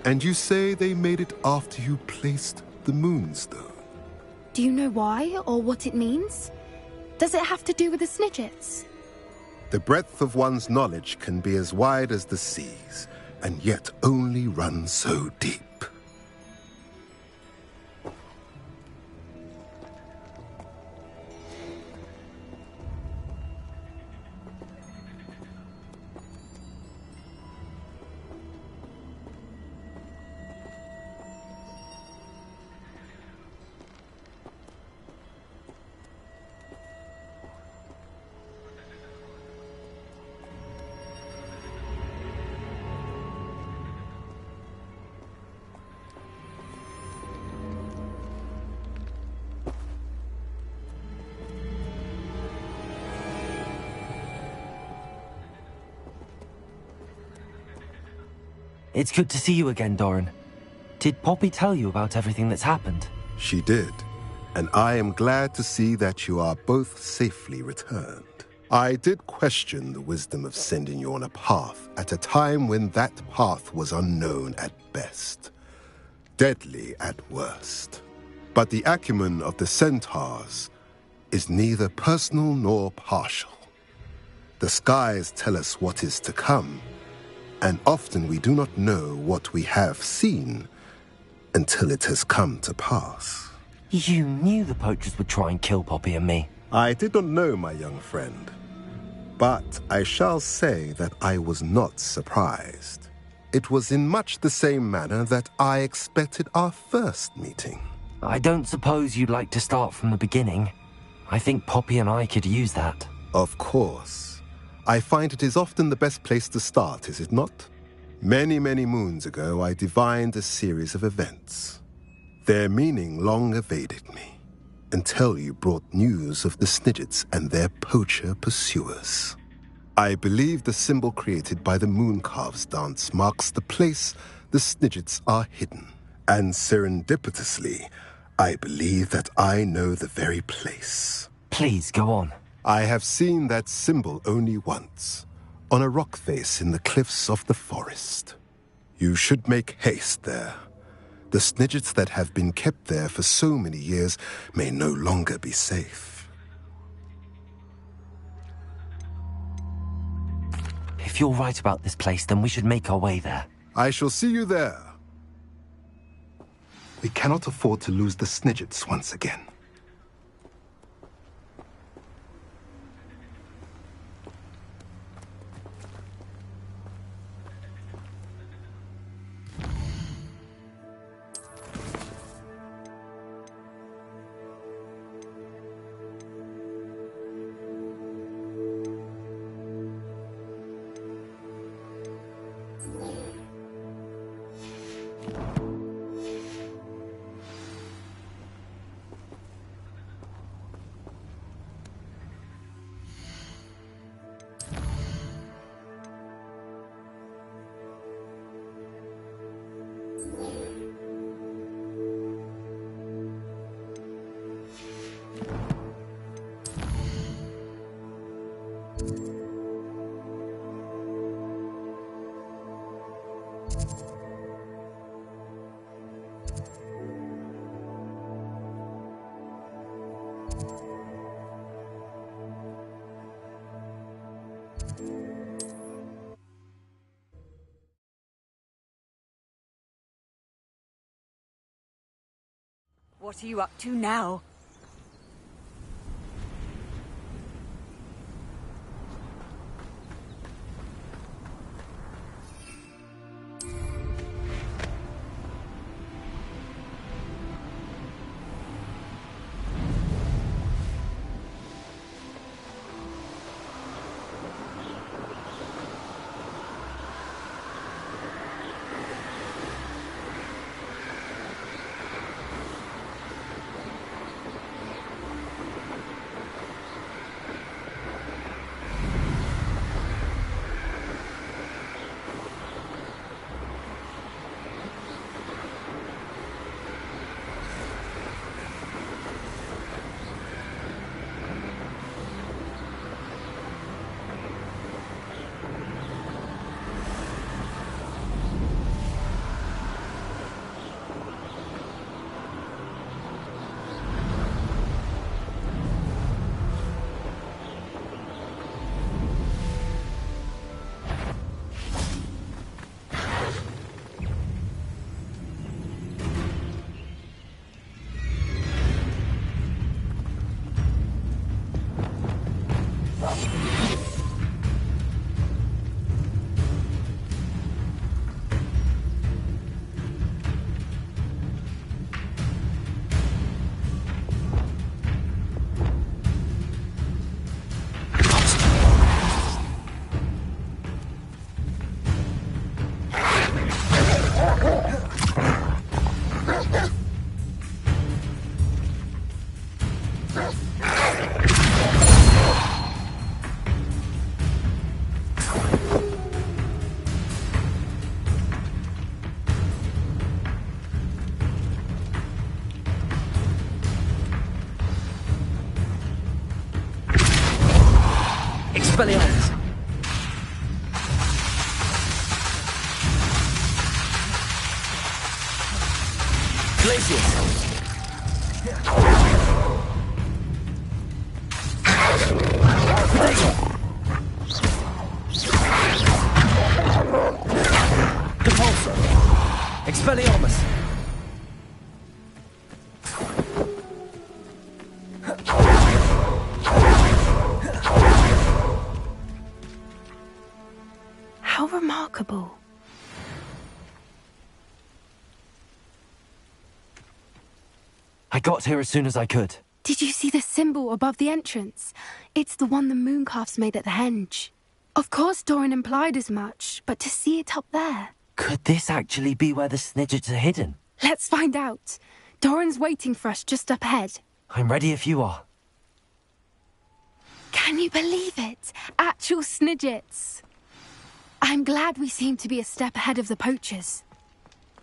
And you say they made it after you placed the Moonstone? Do you know why or what it means? Does it have to do with the Snidgets? The breadth of one's knowledge can be as wide as the seas, and yet only run so deep. It's good to see you again, Doran. Did Poppy tell you about everything that's happened? She did, and I am glad to see that you are both safely returned. I did question the wisdom of sending you on a path at a time when that path was unknown at best, deadly at worst. But the acumen of the centaurs is neither personal nor partial. The skies tell us what is to come, and often we do not know what we have seen until it has come to pass. You knew the poachers would try and kill Poppy and me. I did not know, my young friend, but I shall say that I was not surprised. It was in much the same manner that I expected our first meeting. I don't suppose you'd like to start from the beginning. I think Poppy and I could use that. Of course. I find it is often the best place to start, is it not? Many, many moons ago, I divined a series of events. Their meaning long evaded me, until you brought news of the Snidgets and their poacher pursuers. I believe the symbol created by the Mooncalves dance marks the place the Snidgets are hidden. And serendipitously, I believe that I know the very place. Please, go on. I have seen that symbol only once, on a rock face in the cliffs of the forest. You should make haste there. The Snidgets that have been kept there for so many years may no longer be safe. If you're right about this place, then we should make our way there. I shall see you there. We cannot afford to lose the Snidgets once again. What are you up to now? Expelliarmus! Glacius! Compulsor! Expelliarmus! How remarkable. I got here as soon as I could. Did you see the symbol above the entrance? It's the one the mooncalfs made at the henge. Of course Doran implied as much, but to see it up there... Could this actually be where the Snidgets are hidden? Let's find out. Doran's waiting for us just up ahead. I'm ready if you are. Can you believe it? Actual Snidgets. I'm glad we seem to be a step ahead of the poachers.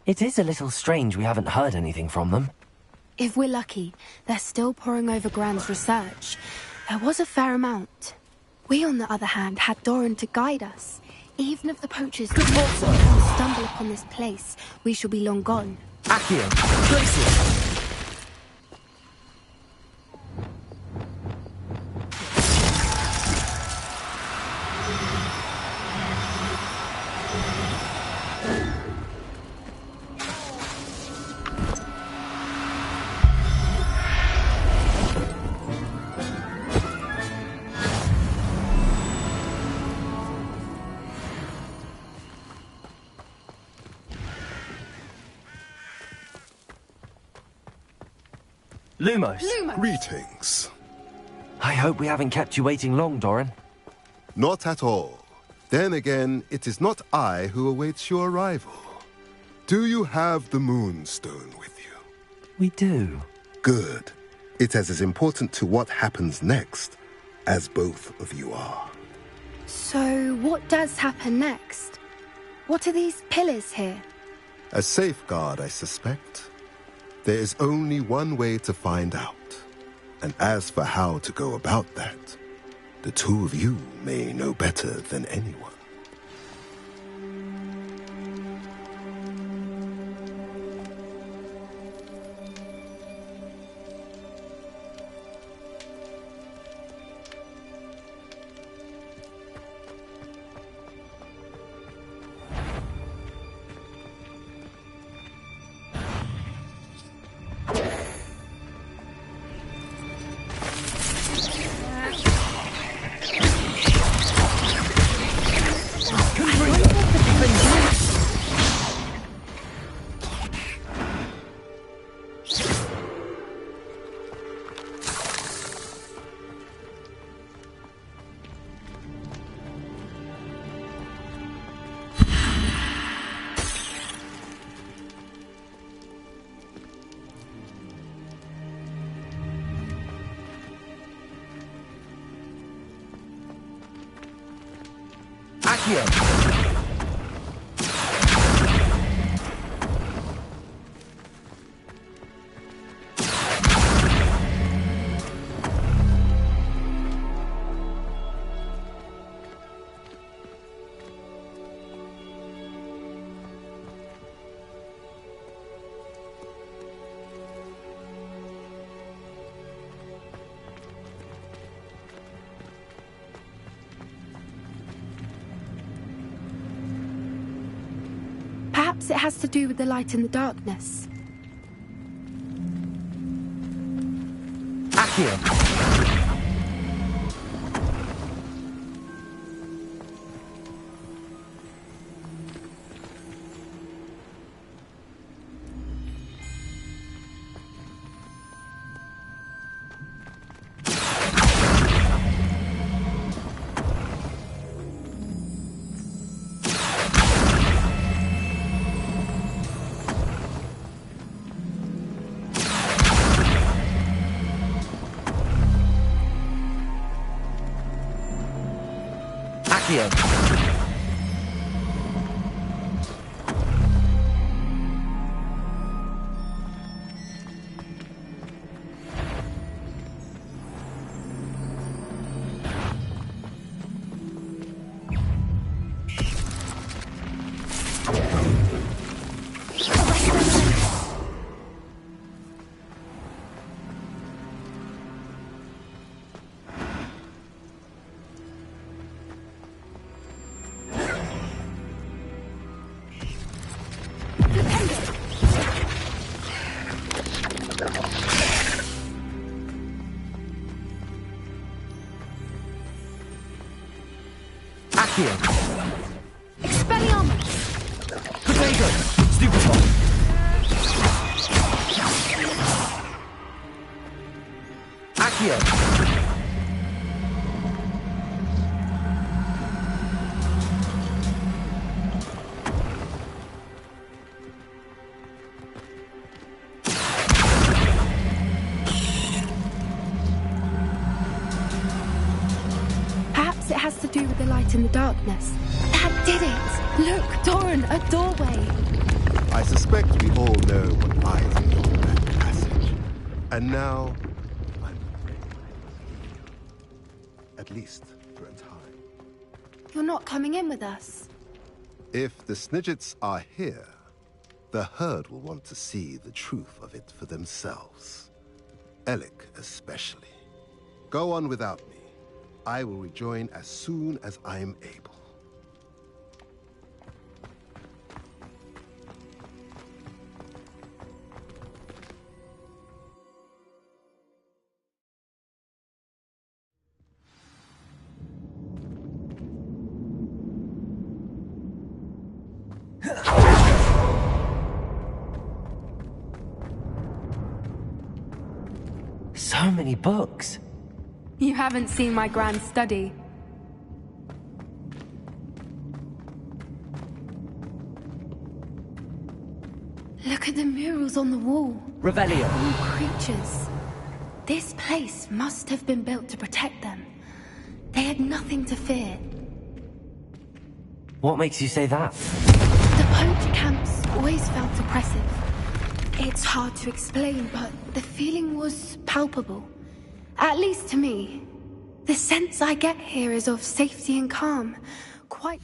It is a little strange we haven't heard anything from them. If we're lucky, they're still poring over Gran's research. There was a fair amount. We, on the other hand, had Doran to guide us. Even if the poachers stumble upon this place, we shall be long gone. Accio! Glacius! Lumos. Greetings. I hope we haven't kept you waiting long, Doran. Not at all. Then again, it is not I who awaits your arrival. Do you have the Moonstone with you? We do. Good. It is as important to what happens next as both of you are. So, what does happen next? What are these pillars here? A safeguard, I suspect. There is only one way to find out. And as for how to go about that, the two of you may know better than anyone. Perhaps it has to do with the light in the darkness. Accio! Accio. Expelliarmus! Protego! Stupefy! Accio. Perhaps it has to do with the light in the darkness. That did it! Look, Doran, a doorway! I suspect we all know what lies beyond that passage. And now, I'm afraid at least for a time. You're not coming in with us. If the Snidgets are here, the herd will want to see the truth of it for themselves. Alec especially. Go on without me. I will rejoin as soon as I am able. So many books. You haven't seen my grand study. Look at the murals on the wall. Revelio. Creatures. This place must have been built to protect them. They had nothing to fear. What makes you say that? The poacher camps always felt oppressive. It's hard to explain, but the feeling was palpable. At least to me. The sense I get here is of safety and calm. Quite...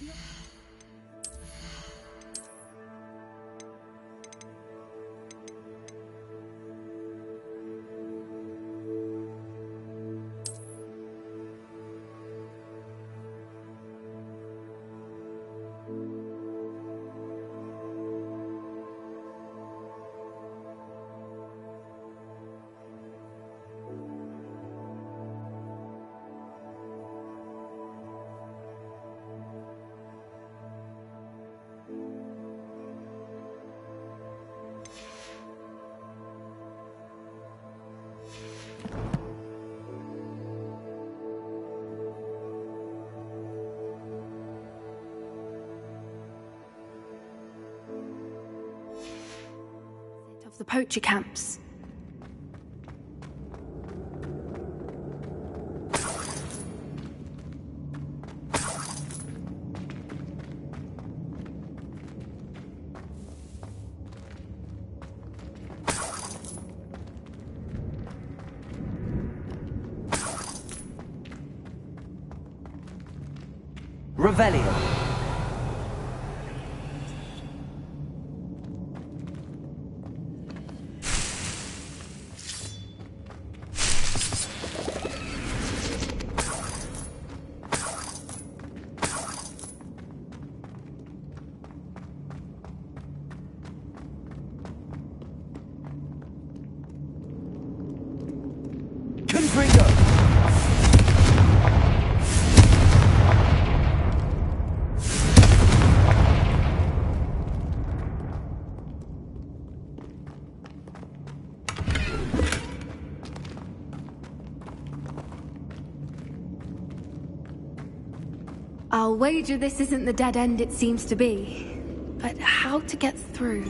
of the poacher camps. Revelio. I'll wager this isn't the dead end it seems to be. But how to get through?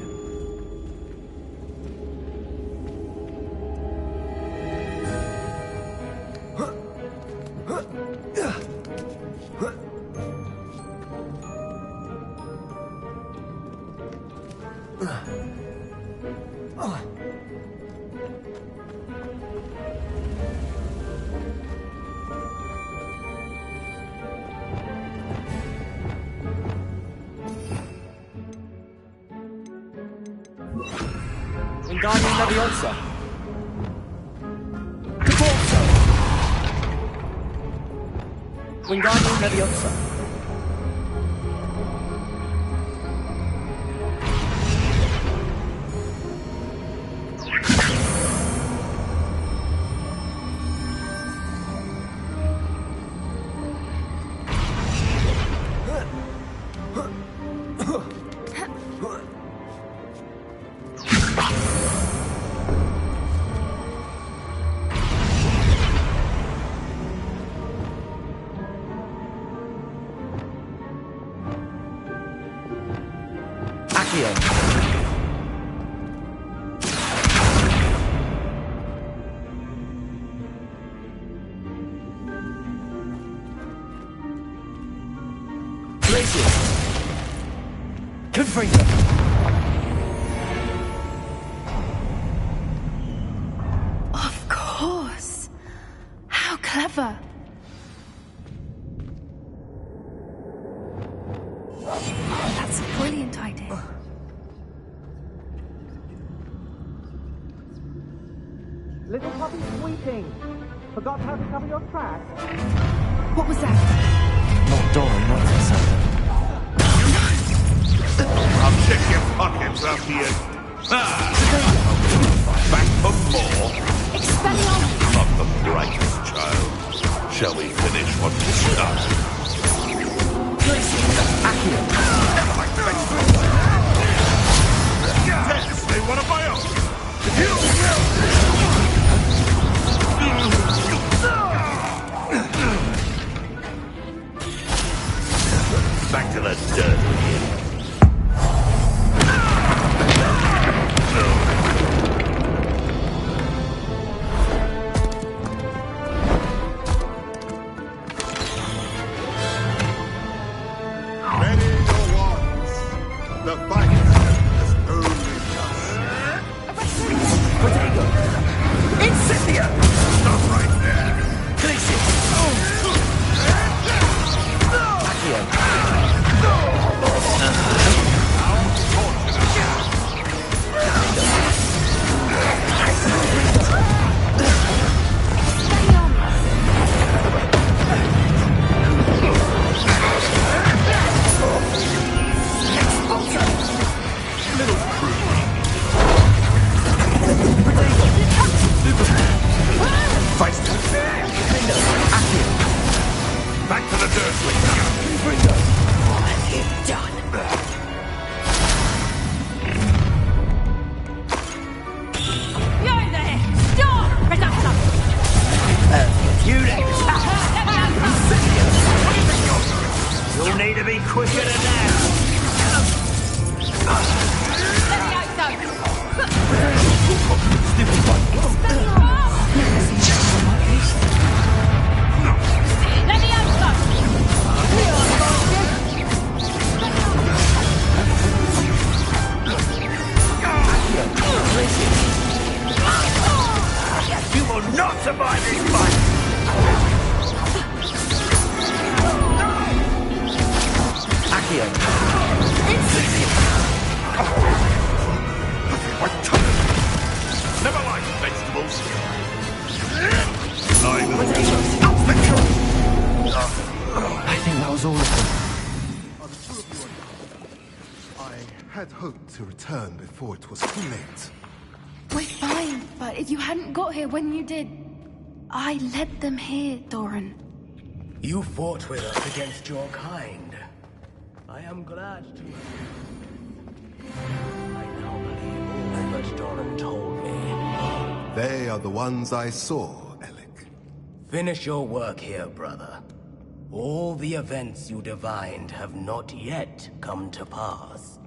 Wingardium Leviosa. Wingardium Leviosa. Accio. Confringo. Of course. How clever. That's a brilliant idea. Little puppy sweeping. Forgot how to cover your tracks. What was that? Not Doran, not Cassandra. I'll check your pockets after you... Back for more? Expelliarmus! Not the brightest child. Shall we finish what we started? Tess, they want to buy off! Back to the dirt with you. Ready your wands. The fight has only just. Protego. Incendio. Stop right there. Glacier. Accio. Back to the dirt with You're there! Stop! Reduction! You next. You'll need to be quicker than that. You will not survive this fight! Accio. Never liked vegetables. I think that was all of them. I had hoped to return before it was too late. We're fine, but if you hadn't got here when you did, I led them here, Doran. You fought with us against your kind. I am glad to... I now believe all that Doran told me. They are the ones I saw, Alec. Finish your work here, brother. All the events you divined have not yet come to pass.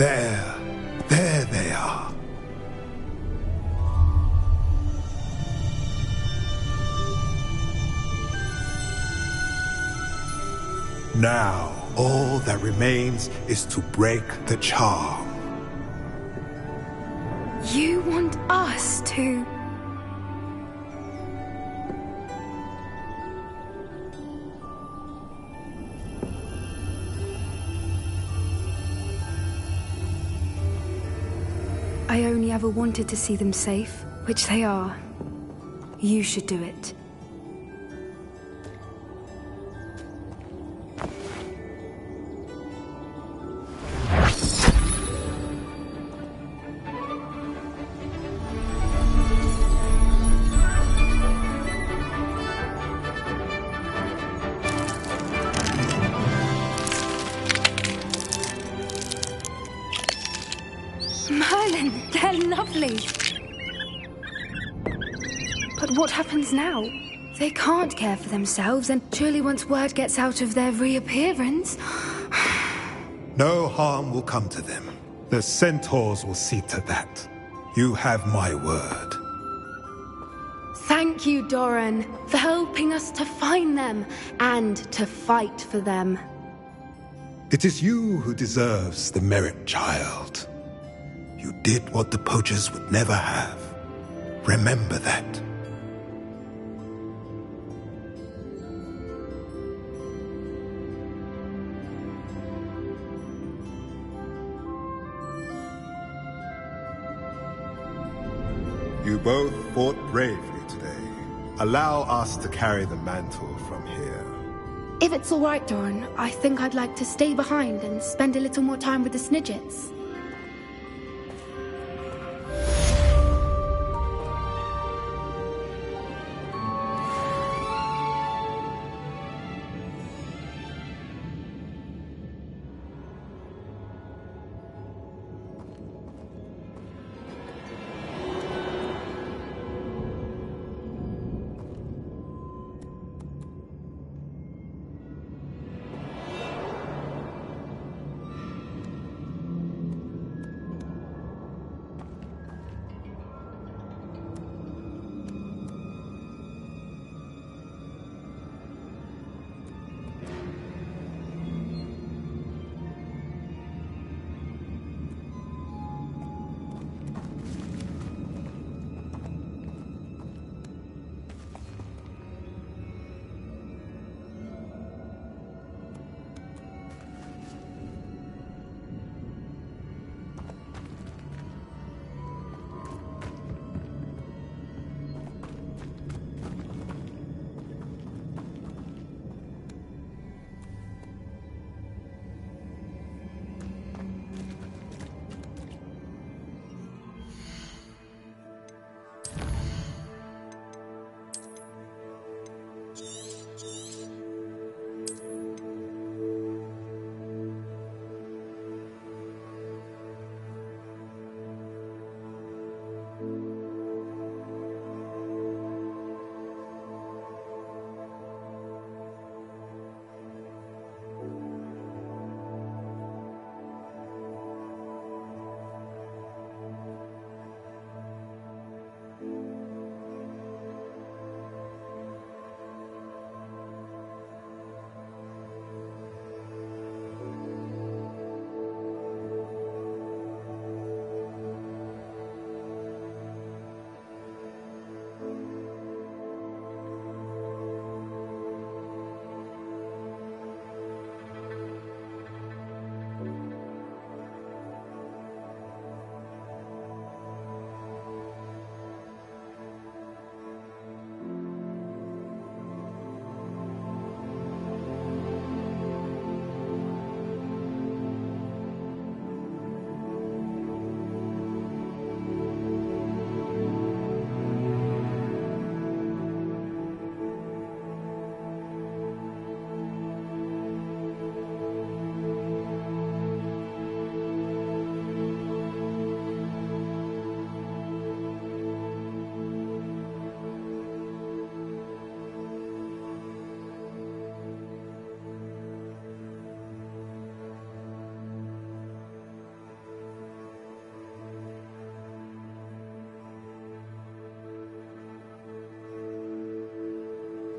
There they are. Now, all that remains is to break the charm. You want us to... I only ever wanted to see them safe, which they are. You should do it. Merlin, they're lovely. But what happens now? They can't care for themselves, and surely once word gets out of their reappearance... No harm will come to them. The centaurs will see to that. You have my word. Thank you, Doran, for helping us to find them and to fight for them. It is you who deserves the merit, child. You did what the poachers would never have. Remember that. You both fought bravely today. Allow us to carry the mantle from here. If it's all right, Doran, I think I'd like to stay behind and spend a little more time with the Snidgets.